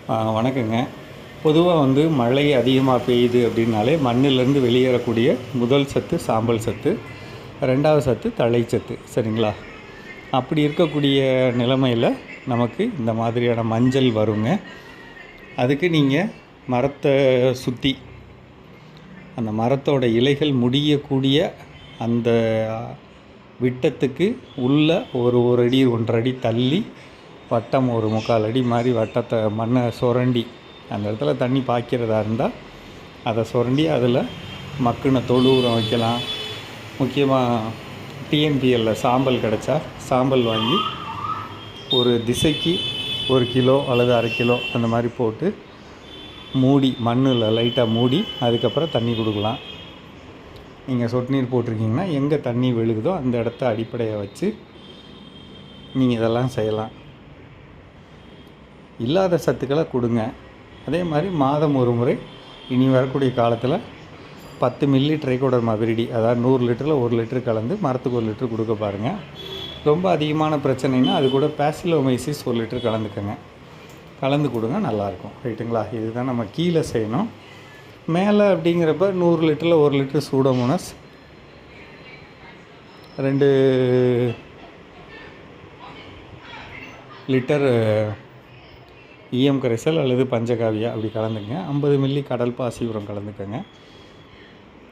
வணக்கங்க. பொதுவாக மழை அதிகமாக பெய்யுது அப்படின்னாலே மண்ணிலேருந்து வெளியேறக்கூடிய முதல் சத்து சாம்பல் சத்து, ரெண்டாவது சத்து தழைச்சத்து. சரிங்களா? அப்படி இருக்கக்கூடிய நிலைமையில் நமக்கு இந்த மாதிரியான மஞ்சள் வருங்க. அதுக்கு நீங்கள் மரத்தை சுற்றி அந்த மரத்தோட இலைகள் முடியக்கூடிய அந்த விட்டத்துக்கு உள்ள ஒரு அடி 1.5 அடி தள்ளி வட்டம் ஒரு 3/4 அடி மாதிரி வட்டத்தை மண்ணை சுரண்டி அந்த இடத்துல தண்ணி பாய்க்கிறதா இருந்தால் அதை சுரண்டி அதில் மக்குன தொழு உரம் வைக்கலாம். முக்கியமாக டிஎன்பிஎல்லில் சாம்பல் கிடச்சா சாம்பல் வாங்கி ஒரு திசைக்கு 1 கிலோ அல்லது 1/2 கிலோ அந்த மாதிரி போட்டு மூடி மண்ணில் லைட்டாக மூடி அதுக்கப்புறம் தண்ணி கொடுக்கலாம். நீங்கள் சொட்டு நீர் போட்டிருக்கீங்கன்னா எங்கே தண்ணி விழுகுதோ அந்த இடத்த அடிப்படையாக வச்சு நீங்கள் இதெல்லாம் செய்யலாம். இல்லாத சத்துக்களை கொடுங்க. அதே மாதிரி மாதம் ஒரு முறை இனி வரக்கூடிய காலத்தில் 10 மில்லி ட்ரைகோடர்மா விரிடி, அதாவது 100 லிட்டரில் 1 லிட்டர் கலந்து மரத்துக்கு 1 லிட்டர் கொடுக்க பாருங்கள். ரொம்ப அதிகமான பிரச்சனைனா அது கூட பேசிலோமைசிஸ் 1 லிட்டர் கலந்துக்கங்க. கலந்து கொடுங்க, நல்லாயிருக்கும். ரைட்டுங்களா? இதுதான் நம்ம கீழே செய்யணும். மேலே அப்படிங்கிறப்ப 100 லிட்டரில் 1 லிட்டர் சூடோமோனஸ், 2 லிட்டர் ஈயம் கரைசல் அல்லது பஞ்சகாவியா அப்படி கலந்துங்க. 50 மில்லி கடல் பாசி உரம் கலந்துக்கங்க.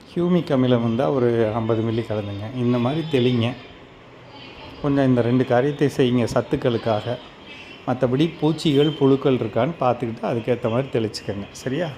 ஹியூமிக் அமிலம் வந்தால் ஒரு 50 மில்லி கலந்துங்க. இந்த மாதிரி தெளிங்க. கொஞ்சம் இந்த 2 காரியத்தை செய்யுங்க சத்துக்களுக்காக. மற்றபடி பூச்சிகள் புழுக்கள் இருக்கான்னு பார்த்துக்கிட்டு அதுக்கேற்ற மாதிரி தெளிச்சுக்கங்க. சரியா?